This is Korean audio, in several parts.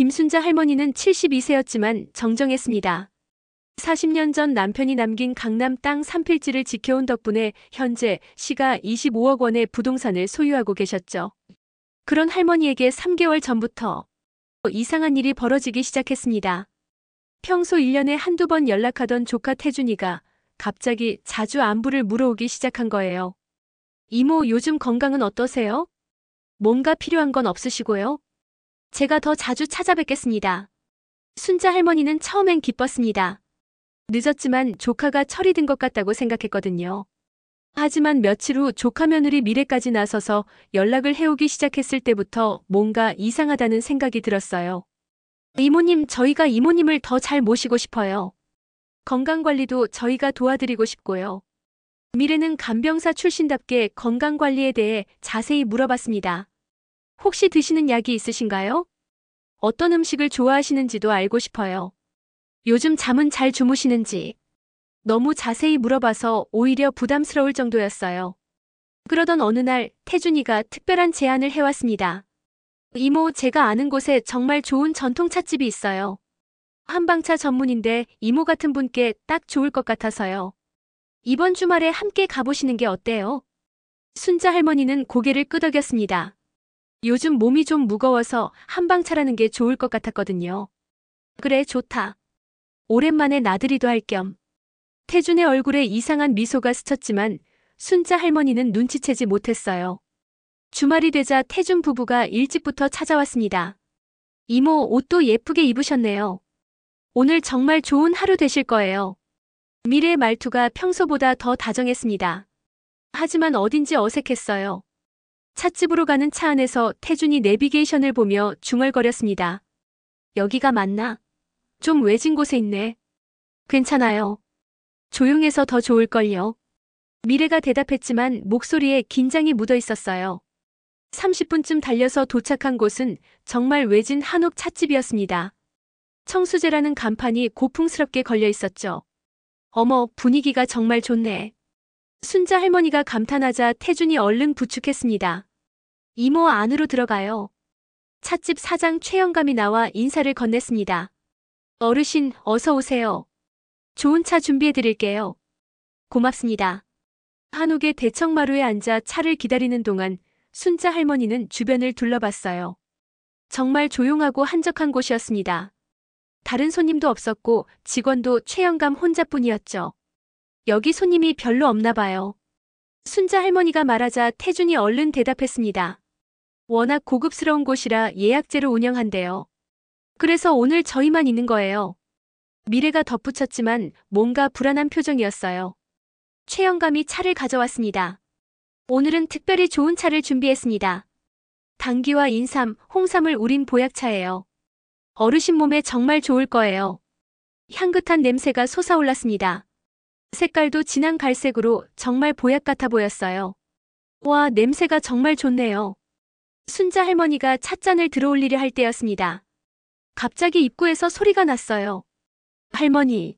김순자 할머니는 72세였지만 정정했습니다. 40년 전 남편이 남긴 강남 땅 3필지를 지켜온 덕분에 현재 시가 25억 원의 부동산을 소유하고 계셨죠. 그런 할머니에게 3개월 전부터 이상한 일이 벌어지기 시작했습니다. 평소 1년에 한두 번 연락하던 조카 태준이가 갑자기 자주 안부를 물어오기 시작한 거예요. 이모, 요즘 건강은 어떠세요? 뭔가 필요한 건 없으시고요? 제가 더 자주 찾아뵙겠습니다. 순자 할머니는 처음엔 기뻤습니다. 늦었지만 조카가 철이 든 것 같다고 생각했거든요. 하지만 며칠 후 조카 며느리 미래까지 나서서 연락을 해오기 시작했을 때부터 뭔가 이상하다는 생각이 들었어요. 이모님, 저희가 이모님을 더 잘 모시고 싶어요. 건강관리도 저희가 도와드리고 싶고요. 미래는 간병사 출신답게 건강관리에 대해 자세히 물어봤습니다. 혹시 드시는 약이 있으신가요? 어떤 음식을 좋아하시는지도 알고 싶어요. 요즘 잠은 잘 주무시는지. 너무 자세히 물어봐서 오히려 부담스러울 정도였어요. 그러던 어느 날 태준이가 특별한 제안을 해왔습니다. 이모, 제가 아는 곳에 정말 좋은 전통 찻집이 있어요. 한방차 전문인데 이모 같은 분께 딱 좋을 것 같아서요. 이번 주말에 함께 가보시는 게 어때요? 순자 할머니는 고개를 끄덕였습니다. 요즘 몸이 좀 무거워서 한방차라는 게 좋을 것 같았거든요. 그래, 좋다. 오랜만에 나들이도 할 겸. 태준의 얼굴에 이상한 미소가 스쳤지만 순자 할머니는 눈치채지 못했어요. 주말이 되자 태준 부부가 일찍부터 찾아왔습니다. 이모, 옷도 예쁘게 입으셨네요. 오늘 정말 좋은 하루 되실 거예요. 미래의 말투가 평소보다 더 다정했습니다. 하지만 어딘지 어색했어요. 찻집으로 가는 차 안에서 태준이 내비게이션을 보며 중얼거렸습니다. 여기가 맞나? 좀 외진 곳에 있네. 괜찮아요. 조용해서 더 좋을걸요. 미래가 대답했지만 목소리에 긴장이 묻어 있었어요. 30분쯤 달려서 도착한 곳은 정말 외진 한옥 찻집이었습니다. 청수제라는 간판이 고풍스럽게 걸려 있었죠. 어머, 분위기가 정말 좋네. 순자 할머니가 감탄하자 태준이 얼른 부축했습니다. 이모, 안으로 들어가요. 찻집 사장 최영감이 나와 인사를 건넸습니다. 어르신, 어서 오세요. 좋은 차 준비해드릴게요. 고맙습니다. 한옥의 대청마루에 앉아 차를 기다리는 동안 순자 할머니는 주변을 둘러봤어요. 정말 조용하고 한적한 곳이었습니다. 다른 손님도 없었고 직원도 최영감 혼자뿐이었죠. 여기 손님이 별로 없나 봐요. 순자 할머니가 말하자 태준이 얼른 대답했습니다. 워낙 고급스러운 곳이라 예약제로 운영한대요. 그래서 오늘 저희만 있는 거예요. 미래가 덧붙였지만 뭔가 불안한 표정이었어요. 최영감이 차를 가져왔습니다. 오늘은 특별히 좋은 차를 준비했습니다. 당귀와 인삼, 홍삼을 우린 보약차예요. 어르신 몸에 정말 좋을 거예요. 향긋한 냄새가 솟아올랐습니다. 색깔도 진한 갈색으로 정말 보약 같아 보였어요. 와, 냄새가 정말 좋네요. 순자 할머니가 찻잔을 들어올리려 할 때였습니다. 갑자기 입구에서 소리가 났어요. 할머니.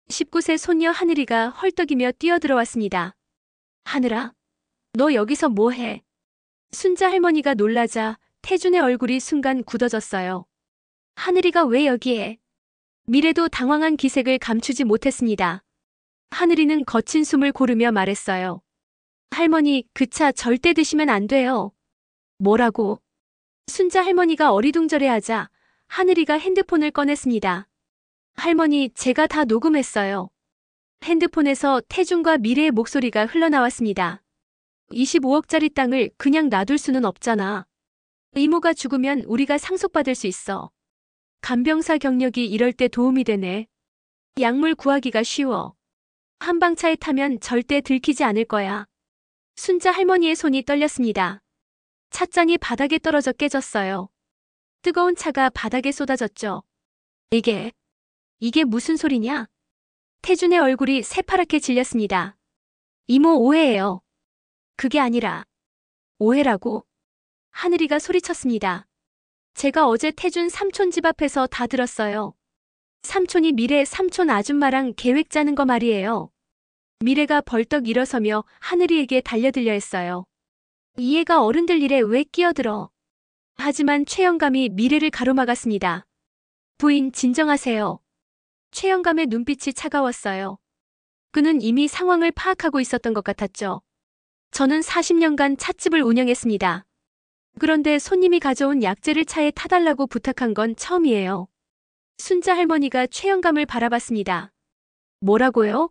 19세 손녀 하늘이가 헐떡이며 뛰어들어왔습니다. 하늘아, 너 여기서 뭐해? 순자 할머니가 놀라자 태준의 얼굴이 순간 굳어졌어요. 하늘이가 왜 여기에? 미래도 당황한 기색을 감추지 못했습니다. 하늘이는 거친 숨을 고르며 말했어요. 할머니, 그 차 절대 드시면 안 돼요. 뭐라고? 순자 할머니가 어리둥절해하자 하늘이가 핸드폰을 꺼냈습니다. 할머니, 제가 다 녹음했어요. 핸드폰에서 태준과 미래의 목소리가 흘러나왔습니다. 25억짜리 땅을 그냥 놔둘 수는 없잖아. 이모가 죽으면 우리가 상속받을 수 있어. 간병사 경력이 이럴 때 도움이 되네. 약물 구하기가 쉬워. 한방차에 타면 절대 들키지 않을 거야. 순자 할머니의 손이 떨렸습니다. 찻잔이 바닥에 떨어져 깨졌어요. 뜨거운 차가 바닥에 쏟아졌죠. 이게 무슨 소리냐? 태준의 얼굴이 새파랗게 질렸습니다. 이모, 오해예요. 그게 아니라. 오해라고? 하늘이가 소리쳤습니다. 제가 어제 태준 삼촌 집 앞에서 다 들었어요. 삼촌이 미래 삼촌 아줌마랑 계획 짜는 거 말이에요. 미래가 벌떡 일어서며 하늘이에게 달려들려 했어요. 이 애가 어른들 일에 왜 끼어들어? 하지만 최영감이 미래를 가로막았습니다. 부인, 진정하세요. 최영감의 눈빛이 차가웠어요. 그는 이미 상황을 파악하고 있었던 것 같았죠. 저는 40년간 찻집을 운영했습니다. 그런데 손님이 가져온 약재를 차에 타달라고 부탁한 건 처음이에요. 순자 할머니가 최영감을 바라봤습니다. 뭐라고요?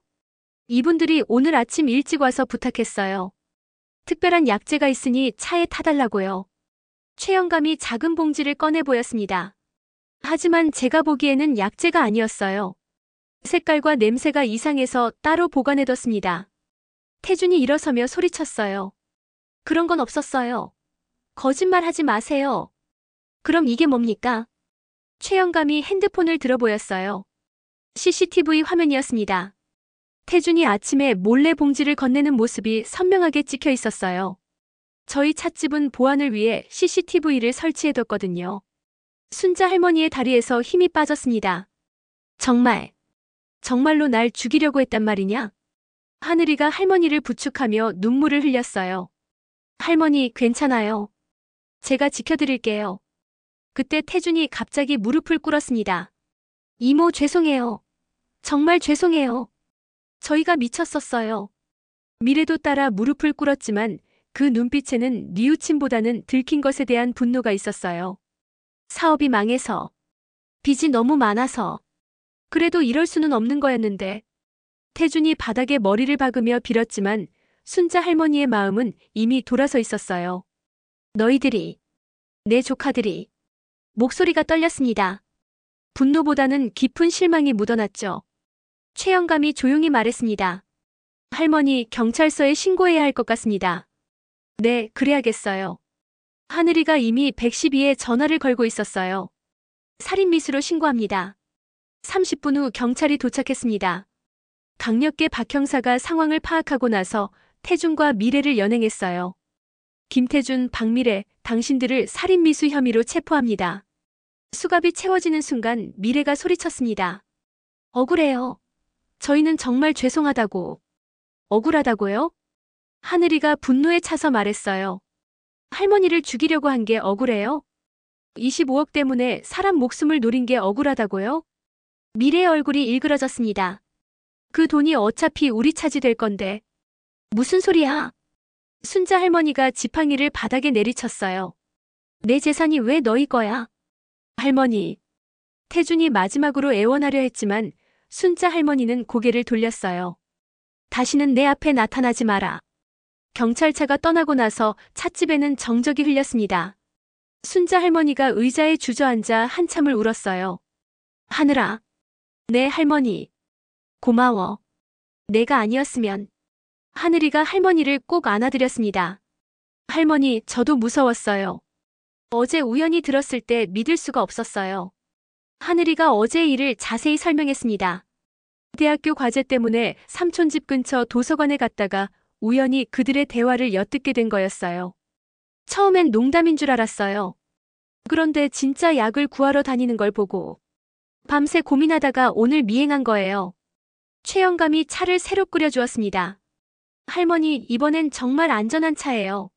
이분들이 오늘 아침 일찍 와서 부탁했어요. 특별한 약재가 있으니 차에 타달라고요. 최영감이 작은 봉지를 꺼내 보였습니다. 하지만 제가 보기에는 약재가 아니었어요. 색깔과 냄새가 이상해서 따로 보관해뒀습니다. 태준이 일어서며 소리쳤어요. 그런 건 없었어요. 거짓말하지 마세요. 그럼 이게 뭡니까? 최영감이 핸드폰을 들어 보였어요. CCTV 화면이었습니다. 태준이 아침에 몰래 봉지를 건네는 모습이 선명하게 찍혀 있었어요. 저희 찻집은 보안을 위해 CCTV를 설치해뒀거든요. 순자 할머니의 다리에서 힘이 빠졌습니다. 정말로 날 죽이려고 했단 말이냐? 하늘이가 할머니를 부축하며 눈물을 흘렸어요. 할머니, 괜찮아요. 제가 지켜드릴게요. 그때 태준이 갑자기 무릎을 꿇었습니다. 이모, 죄송해요. 정말 죄송해요. 저희가 미쳤었어요. 미래도 따라 무릎을 꿇었지만 그 눈빛에는 뉘우침보다는 들킨 것에 대한 분노가 있었어요. 사업이 망해서, 빚이 너무 많아서, 그래도 이럴 수는 없는 거였는데. 태준이 바닥에 머리를 박으며 빌었지만 순자 할머니의 마음은 이미 돌아서 있었어요. 너희들이, 내 조카들이. 목소리가 떨렸습니다. 분노보다는 깊은 실망이 묻어났죠. 최영감이 조용히 말했습니다. 할머니, 경찰서에 신고해야 할 것 같습니다. 네, 그래야겠어요. 하늘이가 이미 112에 전화를 걸고 있었어요. 살인미수로 신고합니다. 30분 후 경찰이 도착했습니다. 강력계 박 형사가 상황을 파악하고 나서 태준과 미래를 연행했어요. 김태준, 박미래, 당신들을 살인미수 혐의로 체포합니다. 수갑이 채워지는 순간 미래가 소리쳤습니다. 억울해요. 저희는 정말 죄송하다고. 억울하다고요? 하늘이가 분노에 차서 말했어요. 할머니를 죽이려고 한 게 억울해요? 25억 때문에 사람 목숨을 노린 게 억울하다고요? 미래의 얼굴이 일그러졌습니다. 그 돈이 어차피 우리 차지 될 건데. 무슨 소리야? 순자 할머니가 지팡이를 바닥에 내리쳤어요. 내 재산이 왜 너희 거야? 할머니. 태준이 마지막으로 애원하려 했지만 순자 할머니는 고개를 돌렸어요. 다시는 내 앞에 나타나지 마라. 경찰차가 떠나고 나서 찻집에는 정적이 흘렸습니다. 순자 할머니가 의자에 주저앉아 한참을 울었어요. 하늘아. 내 할머니. 고마워. 내가 아니었으면. 하늘이가 할머니를 꼭 안아드렸습니다. 할머니, 저도 무서웠어요. 어제 우연히 들었을 때 믿을 수가 없었어요. 하늘이가 어제의 일을 자세히 설명했습니다. 대학교 과제 때문에 삼촌 집 근처 도서관에 갔다가 우연히 그들의 대화를 엿듣게 된 거였어요. 처음엔 농담인 줄 알았어요. 그런데 진짜 약을 구하러 다니는 걸 보고 밤새 고민하다가 오늘 미행한 거예요. 최영감이 차를 새로 끓여주었습니다. 할머니, 이번엔 정말 안전한 차예요.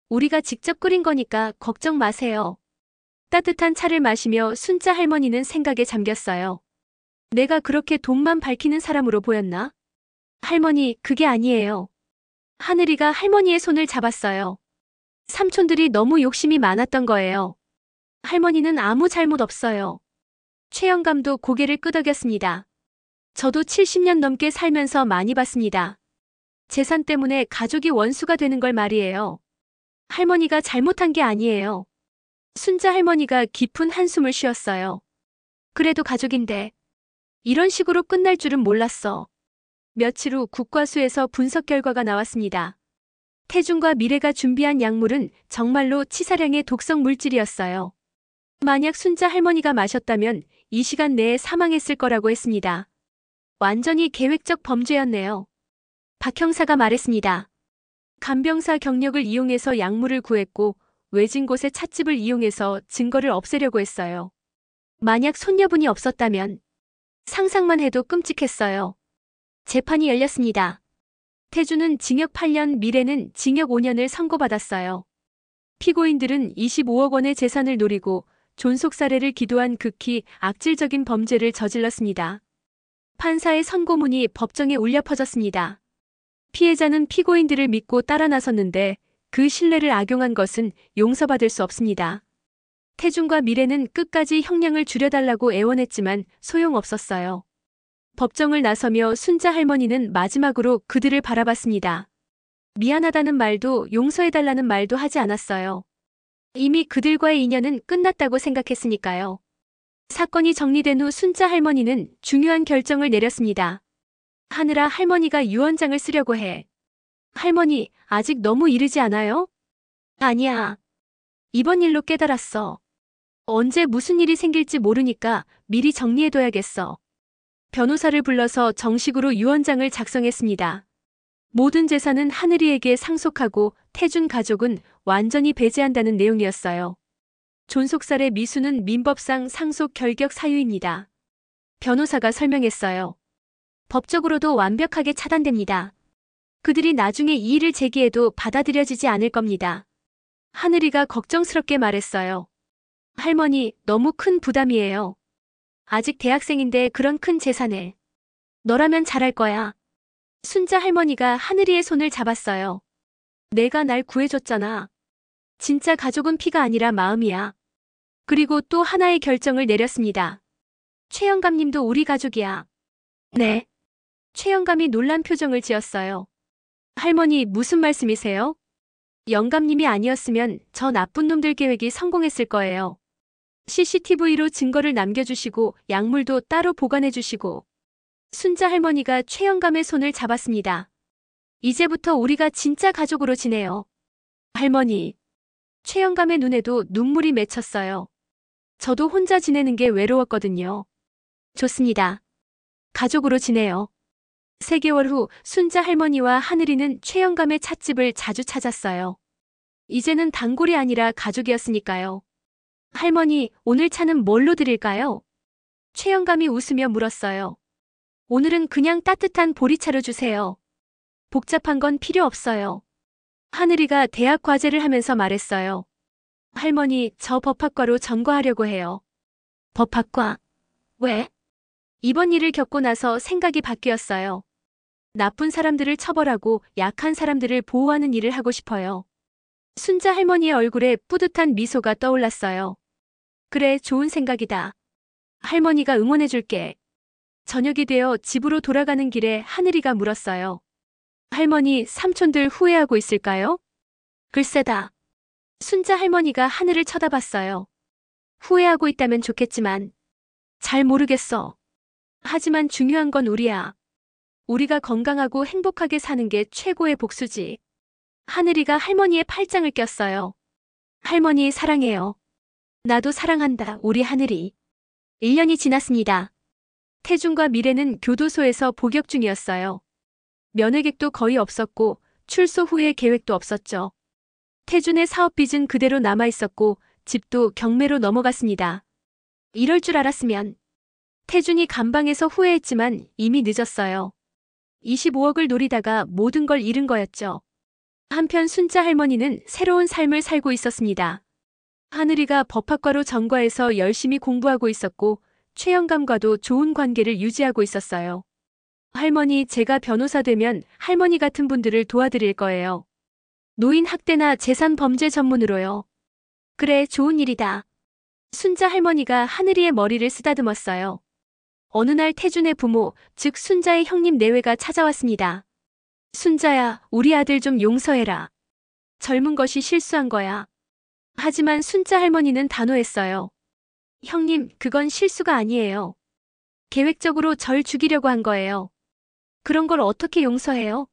우리가 직접 끓인 거니까 걱정 마세요. 따뜻한 차를 마시며 순자 할머니는 생각에 잠겼어요. 내가 그렇게 돈만 밝히는 사람으로 보였나? 할머니, 그게 아니에요. 하늘이가 할머니의 손을 잡았어요. 삼촌들이 너무 욕심이 많았던 거예요. 할머니는 아무 잘못 없어요. 최영감도 고개를 끄덕였습니다. 저도 70년 넘게 살면서 많이 봤습니다. 재산 때문에 가족이 원수가 되는 걸 말이에요. 할머니가 잘못한 게 아니에요. 순자 할머니가 깊은 한숨을 쉬었어요. 그래도 가족인데 이런 식으로 끝날 줄은 몰랐어. 며칠 후 국과수에서 분석 결과가 나왔습니다. 태준과 미래가 준비한 약물은 정말로 치사량의 독성 물질이었어요. 만약 순자 할머니가 마셨다면 이 시간 내에 사망했을 거라고 했습니다. 완전히 계획적 범죄였네요. 박 형사가 말했습니다. 간병사 경력을 이용해서 약물을 구했고 외진 곳의 찻집을 이용해서 증거를 없애려고 했어요. 만약 손녀분이 없었다면 상상만 해도 끔찍했어요. 재판이 열렸습니다. 태준은 징역 8년, 미래는 징역 5년을 선고받았어요. 피고인들은 25억 원의 재산을 노리고 존속살해를 기도한 극히 악질적인 범죄를 저질렀습니다. 판사의 선고문이 법정에 울려 퍼졌습니다. 피해자는 피고인들을 믿고 따라 나섰는데 그 신뢰를 악용한 것은 용서받을 수 없습니다. 태준과 미래는 끝까지 형량을 줄여달라고 애원했지만 소용없었어요. 법정을 나서며 순자 할머니는 마지막으로 그들을 바라봤습니다. 미안하다는 말도 용서해달라는 말도 하지 않았어요. 이미 그들과의 인연은 끝났다고 생각했으니까요. 사건이 정리된 후 순자 할머니는 중요한 결정을 내렸습니다. 하늘아, 할머니가 유언장을 쓰려고 해. 할머니, 아직 너무 이르지 않아요? 아니야. 이번 일로 깨달았어. 언제 무슨 일이 생길지 모르니까 미리 정리해둬야겠어. 변호사를 불러서 정식으로 유언장을 작성했습니다. 모든 재산은 하늘이에게 상속하고 태준 가족은 완전히 배제한다는 내용이었어요. 존속살해 미수는 민법상 상속 결격 사유입니다. 변호사가 설명했어요. 법적으로도 완벽하게 차단됩니다. 그들이 나중에 이 일을 제기해도 받아들여지지 않을 겁니다. 하늘이가 걱정스럽게 말했어요. 할머니, 너무 큰 부담이에요. 아직 대학생인데 그런 큰 재산을. 너라면 잘할 거야. 순자 할머니가 하늘이의 손을 잡았어요. 내가 날 구해줬잖아. 진짜 가족은 피가 아니라 마음이야. 그리고 또 하나의 결정을 내렸습니다. 최영감님도 우리 가족이야. 네. 최영감이 놀란 표정을 지었어요. 할머니, 무슨 말씀이세요? 영감님이 아니었으면 저 나쁜 놈들 계획이 성공했을 거예요. CCTV로 증거를 남겨주시고 약물도 따로 보관해주시고. 순자 할머니가 최영감의 손을 잡았습니다. 이제부터 우리가 진짜 가족으로 지내요. 할머니. 최영감의 눈에도 눈물이 맺혔어요. 저도 혼자 지내는 게 외로웠거든요. 좋습니다. 가족으로 지내요. 3개월 후 순자 할머니와 하늘이는 최영감의 찻집을 자주 찾았어요. 이제는 단골이 아니라 가족이었으니까요. 할머니, 오늘 차는 뭘로 드릴까요? 최영감이 웃으며 물었어요. 오늘은 그냥 따뜻한 보리차로 주세요. 복잡한 건 필요 없어요. 하늘이가 대학 과제를 하면서 말했어요. 할머니, 저 법학과로 전과하려고 해요. 법학과? 왜? 이번 일을 겪고 나서 생각이 바뀌었어요. 나쁜 사람들을 처벌하고 약한 사람들을 보호하는 일을 하고 싶어요. 순자 할머니의 얼굴에 뿌듯한 미소가 떠올랐어요. 그래, 좋은 생각이다. 할머니가 응원해줄게. 저녁이 되어 집으로 돌아가는 길에 하늘이가 물었어요. 할머니, 삼촌들 후회하고 있을까요? 글쎄다. 순자 할머니가 하늘을 쳐다봤어요. 후회하고 있다면 좋겠지만 잘 모르겠어. 하지만 중요한 건 우리야. 우리가 건강하고 행복하게 사는 게 최고의 복수지. 하늘이가 할머니의 팔짱을 꼈어요. 할머니 사랑해요. 나도 사랑한다, 우리 하늘이. 1년이 지났습니다. 태준과 미래는 교도소에서 복역 중이었어요. 면회객도 거의 없었고 출소 후에 계획도 없었죠. 태준의 사업빚은 그대로 남아있었고 집도 경매로 넘어갔습니다. 이럴 줄 알았으면. 태준이 감방에서 후회했지만 이미 늦었어요. 25억을 노리다가 모든 걸 잃은 거였죠. 한편 순자 할머니는 새로운 삶을 살고 있었습니다. 하늘이가 법학과로 전과해서 열심히 공부하고 있었고 최영감과도 좋은 관계를 유지하고 있었어요. 할머니, 제가 변호사 되면 할머니 같은 분들을 도와드릴 거예요. 노인 학대나 재산 범죄 전문으로요. 그래, 좋은 일이다. 순자 할머니가 하늘이의 머리를 쓰다듬었어요. 어느 날 태준의 부모, 즉 순자의 형님 내외가 찾아왔습니다. 순자야, 우리 아들 좀 용서해라. 젊은 것이 실수한 거야. 하지만 순자 할머니는 단호했어요. 형님, 그건 실수가 아니에요. 계획적으로 절 죽이려고 한 거예요. 그런 걸 어떻게 용서해요?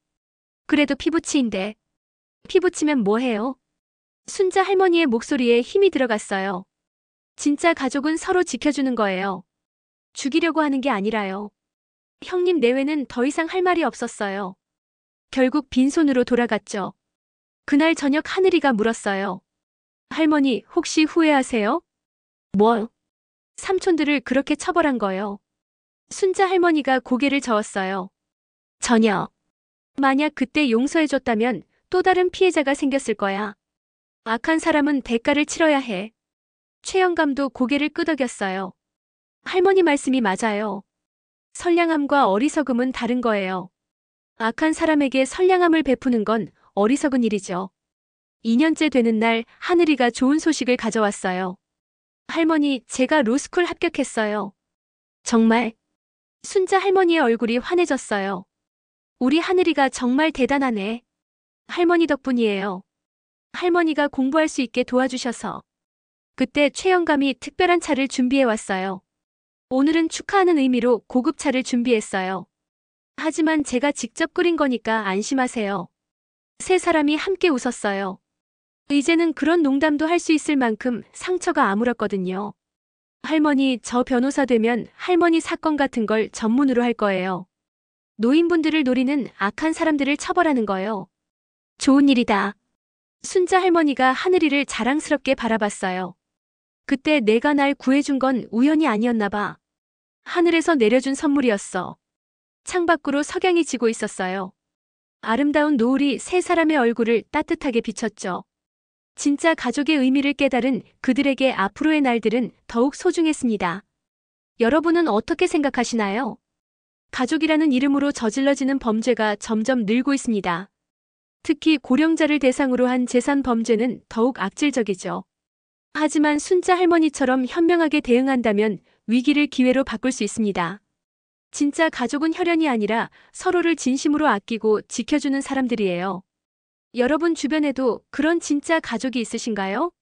그래도 피부치인데. 피부치면 뭐해요? 순자 할머니의 목소리에 힘이 들어갔어요. 진짜 가족은 서로 지켜주는 거예요. 죽이려고 하는 게 아니라요. 형님 내외는 더 이상 할 말이 없었어요. 결국 빈손으로 돌아갔죠. 그날 저녁 하늘이가 물었어요. 할머니, 혹시 후회하세요? 뭐? 삼촌들을 그렇게 처벌한 거요. 순자 할머니가 고개를 저었어요. 전혀. 만약 그때 용서해줬다면 또 다른 피해자가 생겼을 거야. 악한 사람은 대가를 치러야 해. 최영감도 고개를 끄덕였어요. 할머니 말씀이 맞아요. 선량함과 어리석음은 다른 거예요. 악한 사람에게 선량함을 베푸는 건 어리석은 일이죠. 2년째 되는 날 하늘이가 좋은 소식을 가져왔어요. 할머니, 제가 로스쿨 합격했어요. 정말? 순자 할머니의 얼굴이 환해졌어요. 우리 하늘이가 정말 대단하네. 할머니 덕분이에요. 할머니가 공부할 수 있게 도와주셔서. 그때 최영감이 특별한 차를 준비해 왔어요. 오늘은 축하하는 의미로 고급 차를 준비했어요. 하지만 제가 직접 끓인 거니까 안심하세요. 세 사람이 함께 웃었어요. 이제는 그런 농담도 할 수 있을 만큼 상처가 아물었거든요. 할머니, 저 변호사 되면 할머니 사건 같은 걸 전문으로 할 거예요. 노인분들을 노리는 악한 사람들을 처벌하는 거요. 좋은 일이다. 순자 할머니가 하늘이를 자랑스럽게 바라봤어요. 그때 내가 날 구해준 건 우연이 아니었나 봐. 하늘에서 내려준 선물이었어. 창밖으로 석양이 지고 있었어요. 아름다운 노을이 세 사람의 얼굴을 따뜻하게 비췄죠. 진짜 가족의 의미를 깨달은 그들에게 앞으로의 날들은 더욱 소중했습니다. 여러분은 어떻게 생각하시나요? 가족이라는 이름으로 저질러지는 범죄가 점점 늘고 있습니다. 특히 고령자를 대상으로 한 재산 범죄는 더욱 악질적이죠. 하지만 순자 할머니처럼 현명하게 대응한다면 위기를 기회로 바꿀 수 있습니다. 진짜 가족은 혈연이 아니라 서로를 진심으로 아끼고 지켜주는 사람들이에요. 여러분 주변에도 그런 진짜 가족이 있으신가요?